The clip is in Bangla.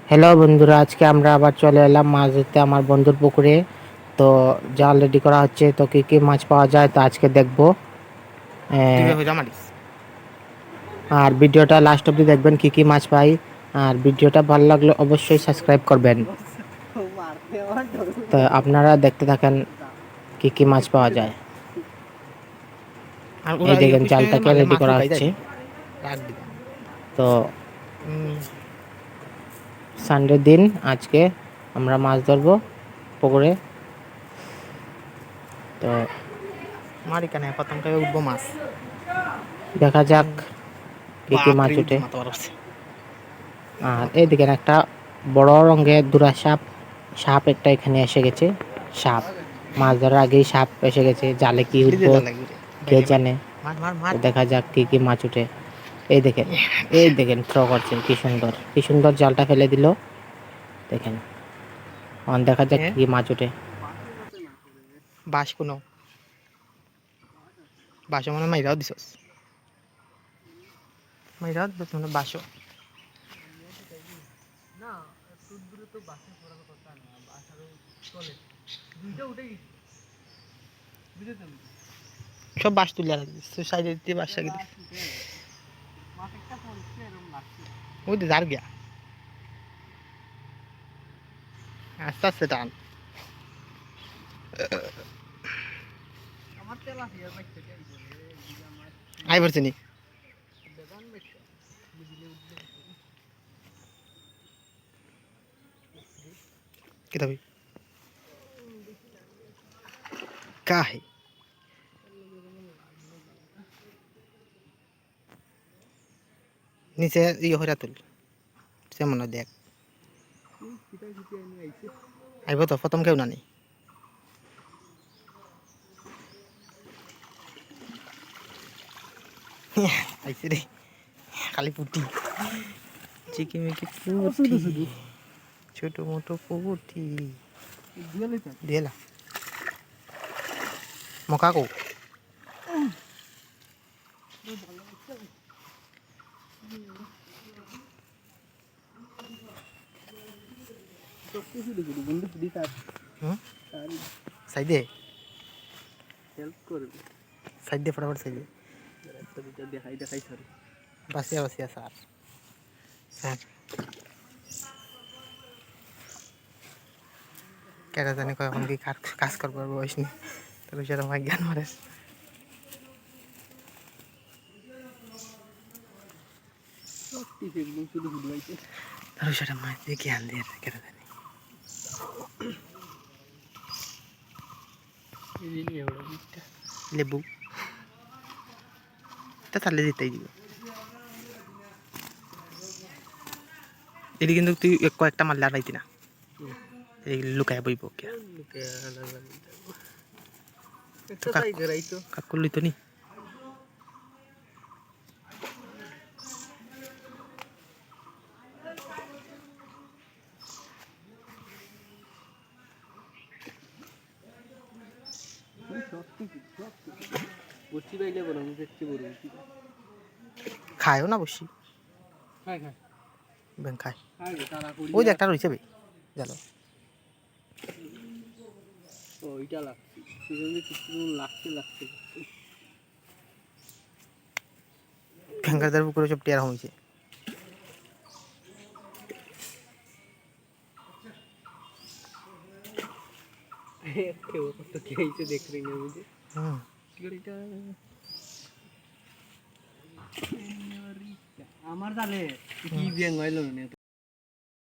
হ্যালো বন্ধুরা, আজকে আমরা আবার চলে এলাম মাছ ধরতে আমার বন্ধুর পুকুরে। তো জাল রেডি করা হচ্ছে, তো কী কী মাছ পাওয়া যায় তো আজকে দেখবো। আর ভিডিওটা লাস্ট অবধি দেখবেন কী কী মাছ পাই। আর ভিডিওটা ভালো লাগলে অবশ্যই সাবস্ক্রাইব করবেন। তো আপনারা দেখতে থাকেন কী কী মাছ পাওয়া যায়। এই দেখেন জালটাকে রেডি করা হচ্ছে। তো সানডে দিন আজকে আমরা মাছ ধরবো পুকুরে। তো মারি কেন প্রথম থেকে উঠবো মাছ দেখা যাক কি কি মাছ ওঠে। আর এই দেখেন একটা বড় রঙের দুরা সাপ একটা এখানে এসে গেছে। সাপ মাছ ধরার আগেই সাপ এসে গেছে, জালে কি উঠবো কে জানে। তো দেখা যাক কি কি মাছ উঠে। এই দেখেন থ্রো করছে, কি সুন্দর জালটা ফেলে দিল। দেখেন দেখা যাক কি কি মাছ উঠে। বাস কোনো বাসো মানে মাইরাও দিছস, মাইরাও দিছস মানে বাসো সব বাস তুলে সাইডে দিয়ে বাস লাগিয়ে দিস। ওই তো যার গিয়া আস্তে আস্তে টান। আই পারছি নি কিতাবি কাহে নিচে ইয়ে হইরা তুল যেমন দেখ আইব তো প্রথম কেউ নানি আইছে রে খালি পুটি চিকিমিকি পুটি ছোট মোটো পুটি দিয়েলা মকাকো সাইডে হেল্প করবে সাইডে ফটাফট সাইডে দেখাই সরি বাসিয়া স্যার স্যার কেটা জানি কখন কি কাজ করবার বয়স নেই তোর সেটা মাই জ্ঞান মারে তোর সেটা মাই দিয়ে জ্ঞান দিয়ে কেটা জানি লেবু তা তাহলে দিতেই দিব এটি কিন্তু তুই কয়েকটা মারলে আর পাইতি না এই লুকায় বইব কে কাকুর লইতো নি খায়ও না বসি ব্যাং খায় ওই যে একটা রয়েছে বে জানো ওইটা লাগছে ভেঙ্গারদার পুকুরে সব টিয়ার হয়েছে আমার জালে কি ব্যাং হইল